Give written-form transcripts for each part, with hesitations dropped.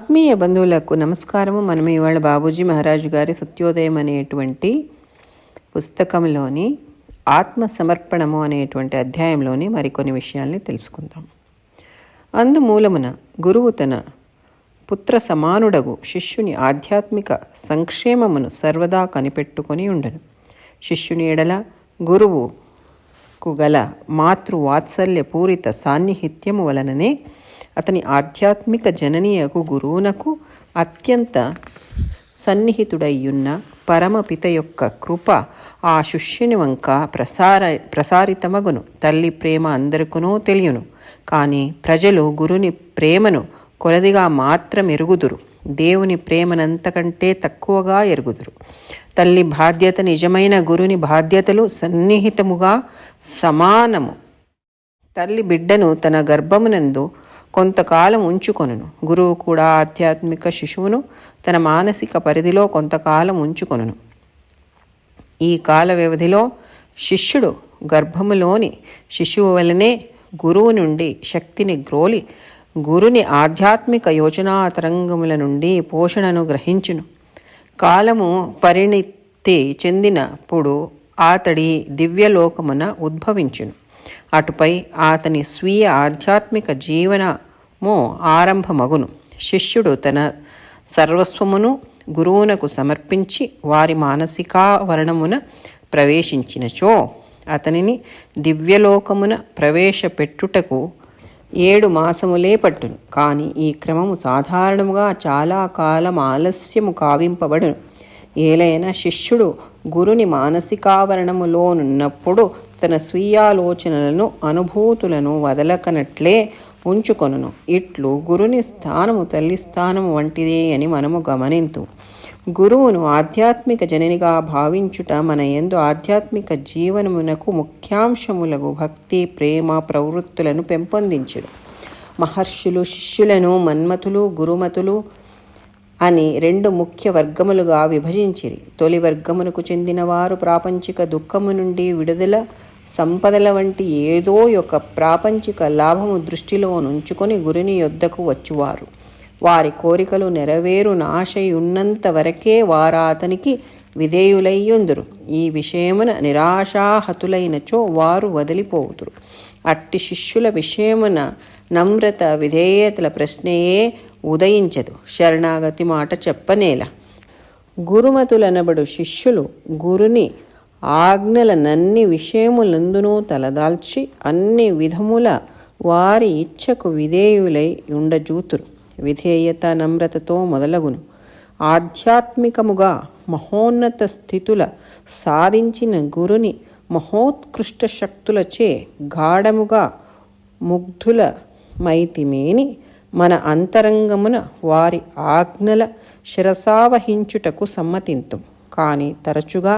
ఆత్మీయ బంధువులకు నమస్కారము. మనం ఇవాళ బాబూజీ మహారాజు గారి సత్యోదయం అనేటువంటి పుస్తకంలోని ఆత్మ సమర్పణము అనేటువంటి అధ్యాయంలోని మరికొన్ని విషయాల్ని తెలుసుకుందాం. అందుమూలమున గురువు తన పుత్ర సమానుడగు శిష్యుని ఆధ్యాత్మిక సంక్షేమమును సర్వదా కనిపెట్టుకొని ఉండను. శిష్యుని ఎడల గురువుకు గల మాతృవాత్సల్య పూరిత సాన్నిహిత్యము వలననే అతని ఆధ్యాత్మిక జననీయకు గురువునకు అత్యంత సన్నిహితుడయ్యున్న పరమపిత యొక్క కృప ఆ శిష్యుని వంక ప్రసారితమగును. తల్లి ప్రేమ అందరికనూ తెలియను, కానీ ప్రజలు గురుని ప్రేమను కొలదిగా మాత్రం ఎరుగుదురు, దేవుని ప్రేమనంతకంటే తక్కువగా ఎరుగుదురు. తల్లి బాధ్యత నిజమైన గురుని బాధ్యతలు సన్నిహితముగా సమానము. తల్లి బిడ్డను తన గర్భమునందు కొంతకాలం ఉంచుకొనును. గురువు కూడా ఆధ్యాత్మిక శిశువును తన మానసిక పరిధిలో కొంతకాలం ఉంచుకొనును. ఈ కాల వ్యవధిలో శిష్యుడు గర్భములోని శిశువు వలనే గురువు నుండి శక్తిని గ్రోలి గురుని ఆధ్యాత్మిక యోచనా తరంగముల నుండి పోషణను గ్రహించును. కాలము పరిణితి చెందినప్పుడు అతడి దివ్యలోకమున ఉద్భవించును. అటుపై అతని స్వీయ ఆధ్యాత్మిక జీవనము ఆరంభమగును. శిష్యుడు తన సర్వస్వమును గురువునకు సమర్పించి వారి మానసికావరణమున ప్రవేశించినచో అతనిని దివ్యలోకమున ప్రవేశపెట్టుటకు 7 మాసములే పట్టును. కానీ ఈ క్రమము సాధారణముగా చాలా కాలం ఆలస్యము కావింపబడును. ఏలైనా శిష్యుడు గురుని మానసికావరణములోనున్నప్పుడు తన స్వీయాలోచనలను అనుభూతులను వదలకనట్లే ఉంచుకొనును. ఇట్లు గురుని స్థానము తల్లి స్థానము వంటిదే అని మనము గమనింతు. గురువును ఆధ్యాత్మిక జననిగా భావించుట మన యందు ఆధ్యాత్మిక జీవనమునకు ముఖ్యాంశములకు భక్తి, ప్రేమ ప్రవృత్తులను పెంపొందించును. మహర్షులు శిష్యులను మన్మతులు, గురుమతులు అని 2 ముఖ్య వర్గములుగా విభజించిరి. తొలి వర్గమునకు చెందిన వారు ప్రాపంచిక దుఃఖము నుండి విడుదల, సంపదల వంటి ఏదో ఒక ప్రాపంచిక లాభము దృష్టిలో నుంచుకొని గురుని యొద్దకు వచ్చువారు. వారి కోరికలు నెరవేరున ఆశయున్నంత వరకే వారాతనికి విధేయులయ్యుందురు. ఈ విషయమున నిరాశాహతులైనచో వారు వదిలిపోవుదురు. అట్టి శిష్యుల విషయమున నమ్రత విధేయతల ప్రశ్నయే ఉదయించదు. శరణాగతి మాట చెప్పనేల. గురుమతులనబడు శిష్యులు గురుని ఆజ్ఞలనన్ని విషయములందునూ తలదాల్చి అన్ని విధముల వారి ఇచ్ఛకు విధేయులై ఉండజూతురు. విధేయత నమ్రతతో మొదలగును. ఆధ్యాత్మికముగా మహోన్నత స్థితుల సాధించిన గురుని మహోత్కృష్ట శక్తులచే గాఢముగా ముగ్ధుల మైతిమేని మన అంతరంగమున వారి ఆజ్ఞల శిరసావహించుటకు సమ్మతింతుం. కానీ తరచుగా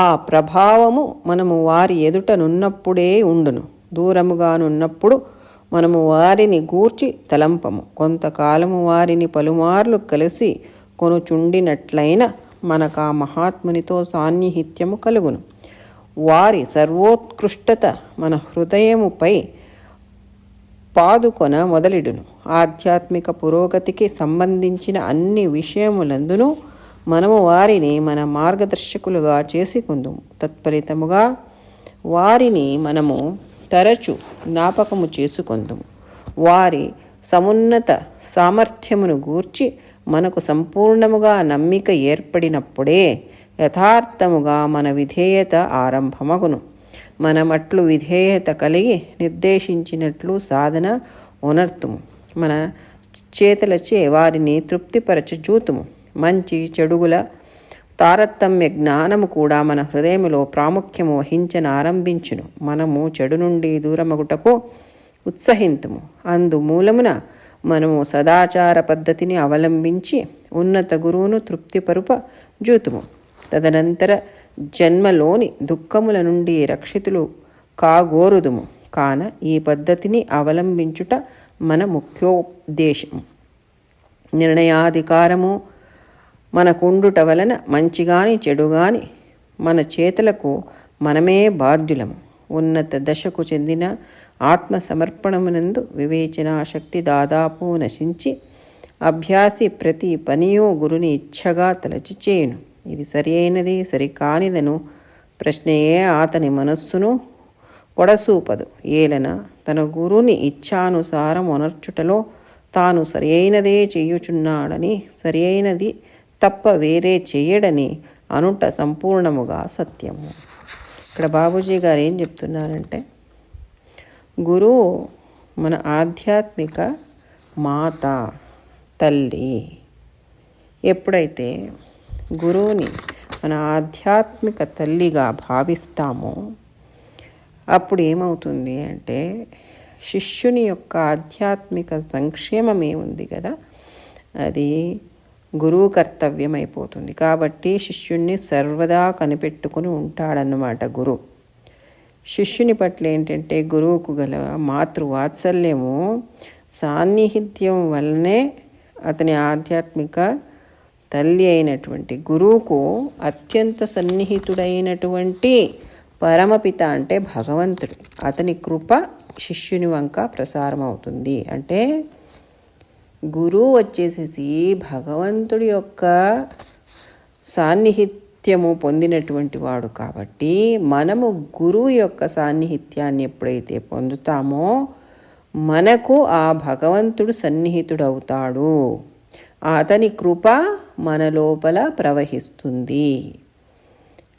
ఆ ప్రభావము మనము వారి ఎదుటనున్నప్పుడే ఉండును. దూరముగానున్నప్పుడు మనము వారిని గూర్చి తలంపము. కొంతకాలము వారిని పలుమార్లు కలిసి కొనుచుండినట్లయిన మనకు ఆ మహాత్మునితో సాన్నిహిత్యము కలుగును. వారి సర్వోత్కృష్టత మన హృదయముపై పాదుకొన మొదలిడును. ఆధ్యాత్మిక పురోగతికి సంబంధించిన అన్ని విషయములందునూ మనము వారిని మన మార్గదర్శకులుగా చేసుకుందుము. తత్ఫలితముగా వారిని మనము తరచు జ్ఞాపకము చేసుకుందుము. వారి సమున్నత సామర్థ్యమును గూర్చి మనకు సంపూర్ణముగా నమ్మిక ఏర్పడినప్పుడే యథార్థముగా మన విధేయత ఆరంభమగును. మనమట్లు విధేయత కలిగి నిర్దేశించినట్లు సాధన ఉనర్తుము. మన చేతలచే వారిని తృప్తిపరచజూతుము. మంచి చెడుగుల తారతమ్య జ్ఞానము కూడా మన హృదయములో ప్రాముఖ్యము వహించనారంభించును. మనము చెడు నుండి దూరమగుటకు ఉత్సహింతుము. అందుమూలమున మనము సదాచార పద్ధతిని అవలంబించి ఉన్నత గురువును తృప్తిపరుప జూతుము. తదనంతర జన్మలోని దుఃఖముల నుండి రక్షితులు కాగోరుదుము. కాన ఈ పద్ధతిని అవలంబించుట మన ముఖ్యోద్దేశము. నిర్ణయాధికారము మనకుండుట వలన మంచిగాని చెడుగాని మన చేతలకు మనమే బాధ్యులము. ఉన్నత దశకు చెందిన ఆత్మ సమర్పణమునందు వివేచనా శక్తి దాదాపు నశించి అభ్యాసి ప్రతి పనియో గురుని ఇచ్ఛగా తలచి చేయును. ఇది సరి అయినది సరికానిదను ప్రశ్నయే అతని మనస్సును పొడసూపదు. ఏలన తన గురుని ఇచ్ఛానుసారం ఒనర్చుటలో తాను సరి అయినదే చేయుచున్నాడని, సరి అయినది తప్ప వేరే చేయడని అనుట సంపూర్ణముగా సత్యము. ఇక్కడ బాబూజీ గారు ఏం చెప్తున్నారంటే, గురువు మన ఆధ్యాత్మిక మాత, తల్లి. ఎప్పుడైతే గురువుని మన ఆధ్యాత్మిక తల్లిగా భావిస్తామో అప్పుడు ఏమవుతుంది అంటే, శిష్యుని యొక్క ఆధ్యాత్మిక సంక్షేమం ఏముంది కదా, అది గురువు కర్తవ్యం అయిపోతుంది. కాబట్టి శిష్యుణ్ణి సర్వదా కనిపెట్టుకుని ఉంటాడన్నమాట గురువు. శిష్యుని పట్ల ఏంటంటే గురువుకు గల మాతృవాత్సల్యము సాన్నిహిత్యం వల్లనే అతని ఆధ్యాత్మిక తల్లి అయినటువంటి గురువుకు అత్యంత సన్నిహితుడైనటువంటి పరమపిత అంటే భగవంతుడు, అతని కృప శిష్యుని వంక ప్రసారం అవుతుంది. అంటే గురువు వచ్చేసేసి భగవంతుడి యొక్క సాన్నిహిత్యము పొందినటువంటి వాడు. కాబట్టి మనము గురువు యొక్క సాన్నిహిత్యాన్ని ఎప్పుడైతే పొందుతామో మనకు ఆ భగవంతుడు సన్నిహితుడవుతాడు, అతని కృప మన లోపల ప్రవహిస్తుంది.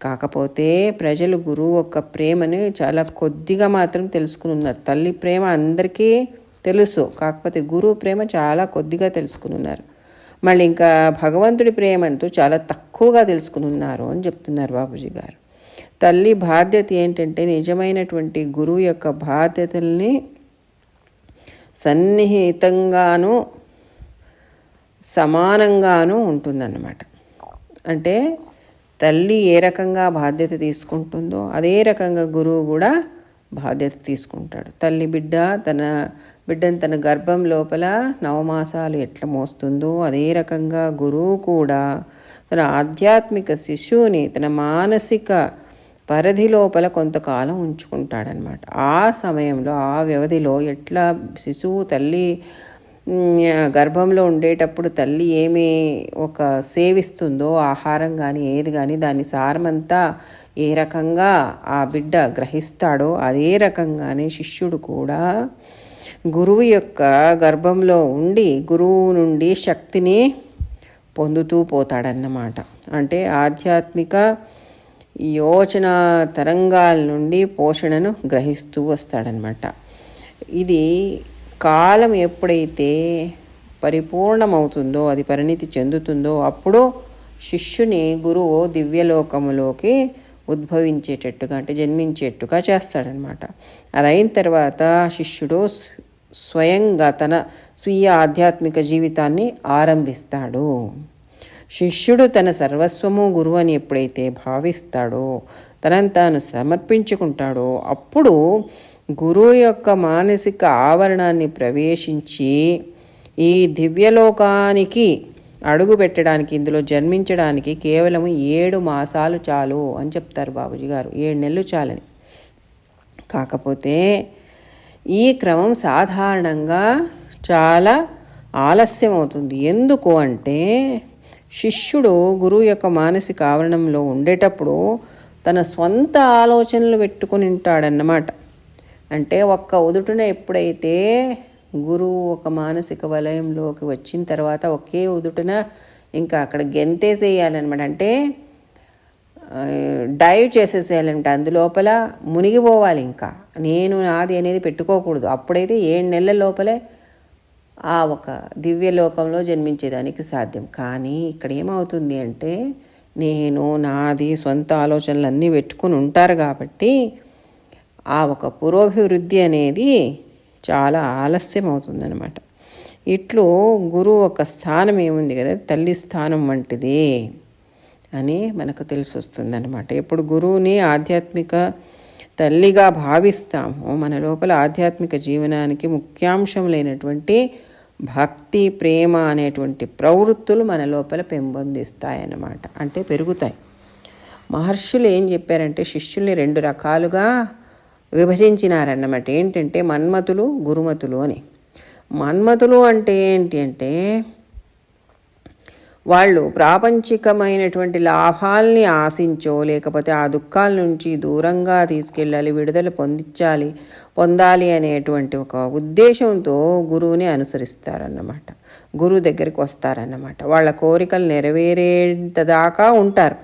కాకపోతే ప్రజలు గురువు యొక్క ప్రేమని చాలా కొద్దిగా మాత్రం తెలుసుకుని ఉన్నారు. తల్లి ప్రేమ అందరికీ తెలుసు, కాకపోతే గురువు ప్రేమ చాలా కొద్దిగా తెలుసుకుని ఉన్నారు. మళ్ళీ ఇంకా భగవంతుడి ప్రేమ అంటూ చాలా తక్కువగా తెలుసుకుని ఉన్నారు అని చెప్తున్నారు బాబూజీ గారు. తల్లి బాధ్యత ఏంటంటే నిజమైనటువంటి గురువు యొక్క బాధ్యతల్ని సన్నిహితంగాను సమానంగాను ఉంటుందన్నమాట. అంటే తల్లి ఏ రకంగా బాధ్యత తీసుకుంటుందో అదే రకంగా గురువు కూడా బాధ్యత తీసుకుంటాడు. తల్లి బిడ్డను తన గర్భం లోపల 9 మాసాలు ఎట్లా మోస్తుందో అదే రకంగా గురువు కూడా తన ఆధ్యాత్మిక శిశువుని తన మానసిక పరిధి లోపల కొంతకాలం ఉంచుకుంటాడనమాట. ఆ సమయంలో ఆ వ్యవధిలో ఎట్లా శిశువు తల్లి గర్భంలో ఉండేటప్పుడు తల్లి ఏమి ఒక సేవిస్తుందో ఆహారం కానీ ఏది కానీ దాని సారమంతా ఏ రకంగా ఆ బిడ్డ గ్రహిస్తాడో అదే రకంగానే శిష్యుడు కూడా గురువు యొక్క గర్భంలో ఉండి గురువు నుండి శక్తిని పొందుతూ పోతాడన్నమాట. అంటే ఆధ్యాత్మిక యోచన తరంగాల నుండి పోషణను గ్రహిస్తూ వస్తాడనమాట. ఇది కాలం ఎప్పుడైతే పరిపూర్ణమవుతుందో, అది పరిణితి చెందుతుందో అప్పుడు శిష్యుని గురువు దివ్యలోకములోకి ఉద్భవించేటట్టుగా అంటే జన్మించేట్టుగా చేస్తాడనమాట. అది అయిన తర్వాత శిష్యుడు స్వయంగా తన స్వీయ ఆధ్యాత్మిక జీవితాన్ని ఆరంభిస్తాడు. శిష్యుడు తన సర్వస్వము గురువు అని ఎప్పుడైతే భావిస్తాడో, తనను తాను సమర్పించుకుంటాడో అప్పుడు గురువు యొక్క మానసిక ఆవరణాన్ని ప్రవేశించి ఈ దివ్యలోకానికి అడుగు పెట్టడానికి, ఇందులో జన్మించడానికి కేవలం 7 మాసాలు చాలు అని చెప్తారు బాబూజీ గారు. 7 నెలలు చాలని. కాకపోతే ఈ క్రమం సాధారణంగా చాలా ఆలస్యం అవుతుంది. ఎందుకు అంటే శిష్యుడు గురువు యొక్క మానసిక ఆవరణంలో ఉండేటప్పుడు తన స్వంత ఆలోచనలు పెట్టుకుని ఉంటాడన్నమాట. అంటే ఒక్క ఉదుటున ఎప్పుడైతే గురువు ఒక మానసిక వలయంలోకి వచ్చిన తర్వాత ఒకే ఉదుటున ఇంకా అక్కడ గెంతేసేయాలన్నమాట. అంటే డైవ్ చేసేసేయాలంట, అందులోపల మునిగిపోవాలి. ఇంకా నేను నాది అనేది పెట్టుకోకూడదు. అప్పుడైతే 7 నెలల లోపలే ఆ ఒక దివ్యలోకంలో జన్మించేదానికి సాధ్యం. కానీ ఇక్కడ ఏమవుతుంది అంటే నేను నాది సొంత ఆలోచనలు అన్నీ పెట్టుకుని ఉంటారు కాబట్టి ఆ ఒక పురోభివృద్ధి అనేది చాలా ఆలస్యం అవుతుందన్నమాట. ఇట్లు గురువు ఒక స్థానం ఏముంది కదా, తల్లి స్థానం వంటిది అని మనకు తెలిసి వస్తుందన్నమాట. ఎప్పుడు గురువుని ఆధ్యాత్మిక తల్లిగా భావిస్తామో మన లోపల ఆధ్యాత్మిక జీవనానికి ముఖ్యాంశములైనటువంటి భక్తి, ప్రేమ అనేటువంటి ప్రవృత్తులు మన లోపల పెంపొందిస్తాయన్నమాట. అంటే పెరుగుతాయి. మహర్షులు ఏం చెప్పారంటే శిష్యుల్ని 2 రకాలుగా విభజించినారన్నమాట. ఏంటంటే మన్మతులు, గురుమతులు అని. మన్మతులు అంటే ఏంటి అంటే వాళ్ళు ప్రాపంచికమైనటువంటి లాభాల్ని ఆశించో లేకపోతే ఆ దుఃఖాల నుంచి దూరంగా తీసుకెళ్ళాలి, విడుదల పొందాలి అనేటువంటి ఒక ఉద్దేశంతో గురువుని అనుసరిస్తారన్నమాట. గురువు దగ్గరికి వస్తారన్నమాట. వాళ్ళ కోరికలు నెరవేరేంత దాకా ఉంటారు.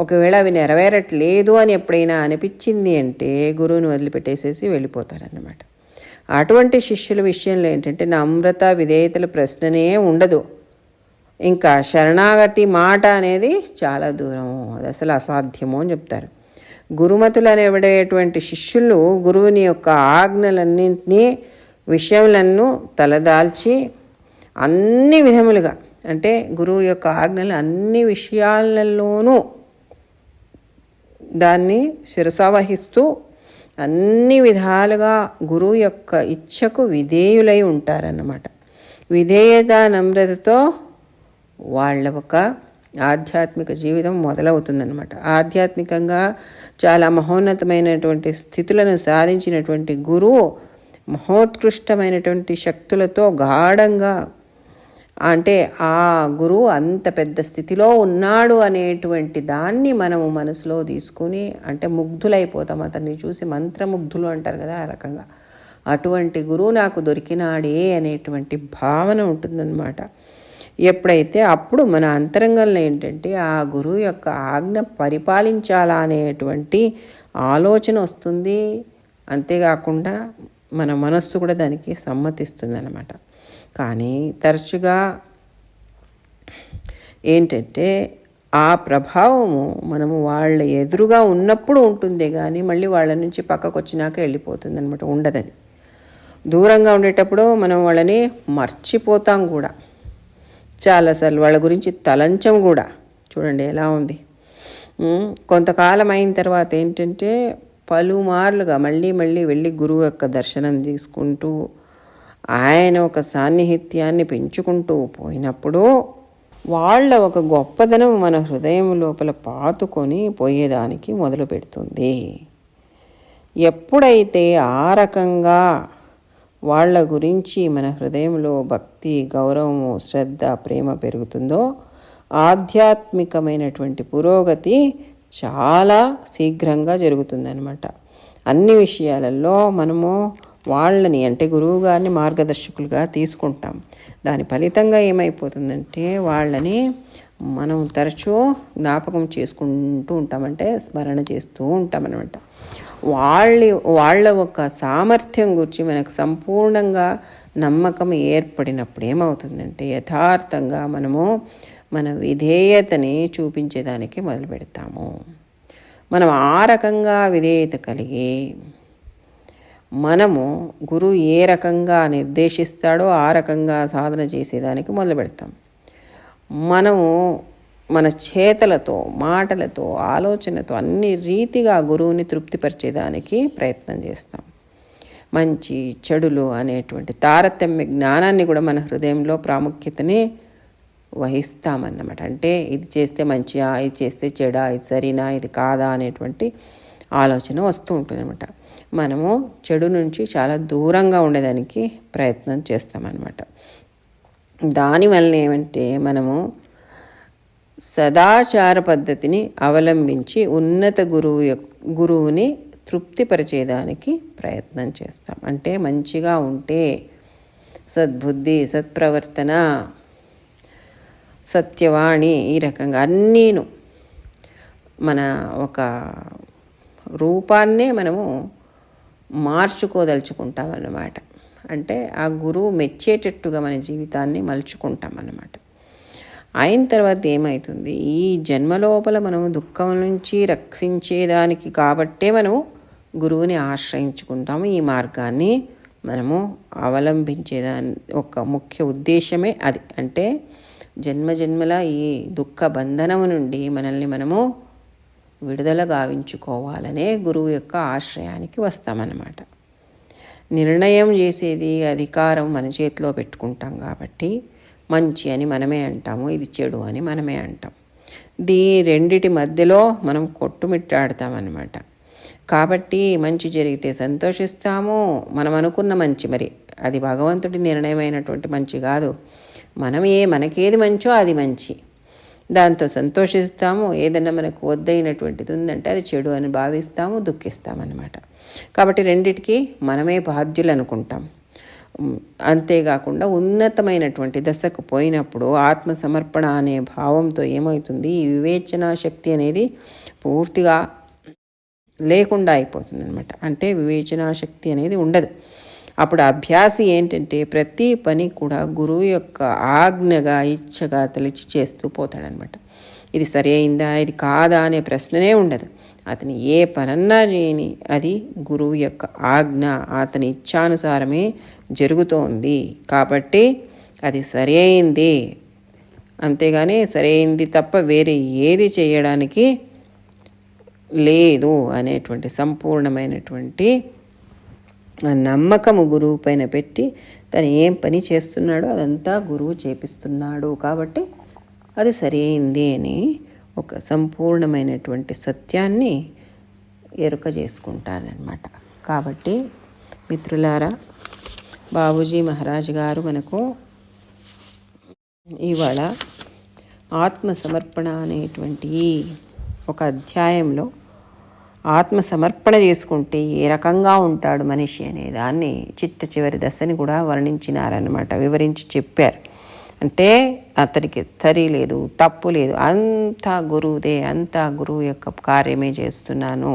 ఒకవేళ అవి నెరవేరట్లేదు అని ఎప్పుడైనా అనిపించింది అంటే గురువుని వదిలిపెట్టేసేసి వెళ్ళిపోతారన్నమాట. అటువంటి శిష్యుల విషయంలో ఏంటంటే నమ్రత విధేయతల ప్రశ్ననే ఉండదు. ఇంకా శరణాగతి మాట అనేది చాలా దూరం, అది అసలు అసాధ్యము అని చెప్తారు. గురుమతులు అనేటువంటి శిష్యులు గురువుని యొక్క ఆజ్ఞలన్నింటినీ విషయములను తలదాల్చి అన్ని విధములుగా, అంటే గురువు యొక్క ఆజ్ఞలు అన్ని విషయాలలోనూ దాన్ని శిరసావహిస్తూ అన్ని విధాలుగా గురువు యొక్క ఇచ్ఛకు విధేయులై ఉంటారన్నమాట. విధేయత నమ్రతతో వాళ్ళ ఒక ఆధ్యాత్మిక జీవితం మొదలవుతుందన్నమాట. ఆధ్యాత్మికంగా చాలా మహోన్నతమైనటువంటి స్థితులను సాధించినటువంటి గురువు మహోత్కృష్టమైనటువంటి శక్తులతో గాఢంగా, అంటే ఆ గురువు అంత పెద్ద స్థితిలో ఉన్నాడు అనేటువంటి దాన్ని మనము మనసులో తీసుకుని, అంటే ముగ్ధులైపోతాం. అతన్ని చూసి మంత్రముగ్ధులు అంటారు కదా, ఆ రకంగా అటువంటి గురువు నాకు దొరికినాడే అనేటువంటి భావన ఉంటుందన్నమాట. ఎప్పుడైతే అప్పుడు మన అంతరంగంలో ఏంటంటే ఆ గురువు యొక్క ఆజ్ఞ పరిపాలించాలా అనేటువంటి ఆలోచన వస్తుంది. అంతేకాకుండా మన మనస్సు కూడా దానికి సమ్మతిస్తుంది అన్నమాట. కానీ తరచుగా ఏంటంటే ఆ ప్రభావము మనము వాళ్ళ ఎదురుగా ఉన్నప్పుడు ఉంటుంది, కానీ మళ్ళీ వాళ్ళ నుంచి పక్కకు వచ్చినాక వెళ్ళిపోతుంది అనమాట, ఉండదని. దూరంగా ఉండేటప్పుడు మనం వాళ్ళని మర్చిపోతాం కూడా, చాలాసార్లు వాళ్ళ గురించి తలంచం కూడా. చూడండి ఎలా ఉంది. కొంతకాలం అయిన తర్వాత ఏంటంటే పలుమార్లుగా మళ్ళీ వెళ్ళి గురువు యొక్క దర్శనం తీసుకుంటూ ఆయన ఒక సాన్నిహిత్యాన్ని పెంచుకుంటూ పోయినప్పుడు వాళ్ళ ఒక గొప్పదనం మన హృదయం లోపల పాతుకొని పోయేదానికి మొదలు పెడుతుంది. ఎప్పుడైతే ఆ రకంగా వాళ్ళ గురించి మన హృదయంలో భక్తి, గౌరవము, శ్రద్ధ, ప్రేమ పెరుగుతుందో ఆధ్యాత్మికమైనటువంటి పురోగతి చాలా శీఘ్రంగా జరుగుతుందన్నమాట. అన్ని విషయాలలో మనము వాళ్ళని, అంటే గురువు గారిని మార్గదర్శకులుగా తీసుకుంటాం. దాని ఫలితంగా ఏమైపోతుందంటే వాళ్ళని మనం తరచూ జ్ఞాపకం చేసుకుంటూ ఉంటామంటే స్మరణ చేస్తూ ఉంటామన్నమాట. వాళ్ళ ఒక సామర్థ్యం గురించి మనకు సంపూర్ణంగా నమ్మకం ఏర్పడినప్పుడు ఏమవుతుందంటే యథార్థంగా మనము మన విధేయతని చూపించేదానికి మొదలు పెడతాము. మనం ఆ రకంగా విధేయత కలిగి మనము గురువు ఏ రకంగా నిర్దేశిస్తాడో ఆ రకంగా సాధన చేసేదానికి మొదలు పెడతాం. మనము మన చేతలతో, మాటలతో, ఆలోచనతో అన్ని రీతిగా గురువుని తృప్తిపరిచేదానికి ప్రయత్నం చేస్తాం. మంచి చెడులు అనేటువంటి తారతమ్య జ్ఞానాన్ని కూడా మన హృదయంలో ప్రాముఖ్యతని వహిస్తామన్నమాట. అంటే ఇది చేస్తే మంచిగా, ఇది చేస్తే చెడా, ఇది సరినా, ఇది కాదా అనేటువంటి ఆలోచన వస్తూ ఉంటుందన్నమాట. మనము చెడు నుంచి చాలా దూరంగా ఉండేదానికి ప్రయత్నం చేస్తామన్నమాట. దానివల్ల ఏమంటే మనము సదాచార పద్ధతిని అవలంబించి ఉన్నత గురువుని తృప్తిపరిచేదానికి ప్రయత్నం చేస్తాం. అంటే మంచిగా ఉంటే సద్బుద్ధి, సత్ప్రవర్తన, సత్యవాణి, ఈ రకంగా అన్నీను మన ఒక రూపాన్నే మనము మార్చుకోదలుచుకుంటామన్నమాట. అంటే ఆ గురువు మెచ్చేటట్టుగా మన జీవితాన్ని మలుచుకుంటాం అన్నమాట. అయిన తర్వాత ఏమవుతుంది, ఈ జన్మలోపల మనము దుఃఖం నుంచి రక్షించేదానికి కాబట్టే మనము గురువుని ఆశ్రయించుకుంటాము. ఈ మార్గాన్ని మనము అవలంబించేదాని ఒక ముఖ్య ఉద్దేశమే అది. అంటే జన్మజన్మల ఈ దుఃఖ బంధనము నుండి మనల్ని మనము విడుదల గావించుకోవాలనే గురువు యొక్క ఆశ్రయానికి వస్తామన్నమాట. నిర్ణయం చేసేది, అధికారం మన చేతిలో పెట్టుకుంటాం కాబట్టి మంచి అని మనమే అంటాము, ఇది చెడు అని మనమే అంటాం. రెండిటి మధ్యలో మనం కొట్టుమిట్టాడతామన్నమాట. కాబట్టి మంచి జరిగితే సంతోషిస్తాము. మనం అనుకున్న మంచి, మరి అది భగవంతుడి నిర్ణయమైనటువంటి మంచి కాదు. మనకేది మంచో అది మంచి. దాంతో సంతోషిస్తాము. ఏదైనా మనకు వద్దైనటువంటిది ఉందంటే అది చెడు అని భావిస్తాము, దుఃఖిస్తామన్నమాట. కాబట్టి రెండిటికి మనమే బాధ్యులు అనుకుంటాం. అంతేకాకుండా ఉన్నతమైనటువంటి దశకు పోయినప్పుడు ఆత్మసమర్పణ అనే భావంతో ఏమవుతుంది, ఈ వివేచనా శక్తి అనేది పూర్తిగా లేకుండా అయిపోతుంది అనమాట. అంటే వివేచనా శక్తి అనేది ఉండదు. అప్పుడు అభ్యాసి ఏంటంటే ప్రతి పని కూడా గురువు యొక్క ఆజ్ఞగా, ఇచ్ఛగా తలిచి చేస్తూ పోతాడనమాట. ఇది సరి అయిందా, ఇది కాదా అనే ప్రశ్ననే ఉండదు. అతని ఏ పనన్నా చేయని అది గురువు యొక్క ఆజ్ఞ, అతని ఇచ్ఛానుసారమే జరుగుతోంది కాబట్టి అది సరి అయింది. అంతేగాని సరైంది తప్ప వేరే ఏది చేయడానికి లేదు అనేటువంటి సంపూర్ణమైనటువంటి నమ్మకము గురువు పైన పెట్టి తను ఏం పని చేస్తున్నాడో అదంతా గురువు చేపిస్తున్నాడు కాబట్టి అది సరైంది అని ఒక సంపూర్ణమైనటువంటి సత్యాన్ని ఎరుక చేసుకుంటానన్నమాట. కాబట్టి మిత్రులారా, బాబూజీ మహారాజ్ గారు మనకు ఇవాళ ఆత్మసమర్పణ అనేటువంటి ఒక అధ్యాయంలో ఆత్మసమర్పణ చేసుకుంటే ఏ రకంగా ఉంటాడు మనిషి అనే దాన్ని చిట్ట చివరి దశని కూడా వర్ణించినారన్నమాట, వివరించి చెప్పారు. అంటే అతనికి సరి లేదు, తప్పు లేదు, అంతా గురువుదే, అంతా గురువు యొక్క కార్యమే చేస్తున్నాను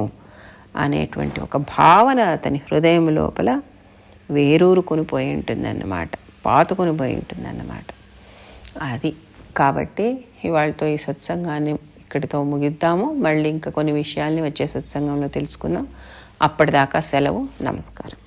అనేటువంటి ఒక భావన అతని హృదయం లోపల వేరూరుకొని పోయి ఉంటుందన్నమాట, పాతుకొని పోయి ఉంటుందన్నమాట. అది కాబట్టి ఇవాళతో ఈ సత్సంగాన్ని ఇక్కడితో ముగిద్దాము. మళ్ళీ ఇంకా కొన్ని విషయాల్ని వచ్చే సత్సంగంలో తెలుసుకుందాం. అప్పటిదాకా సెలవు. నమస్కారం.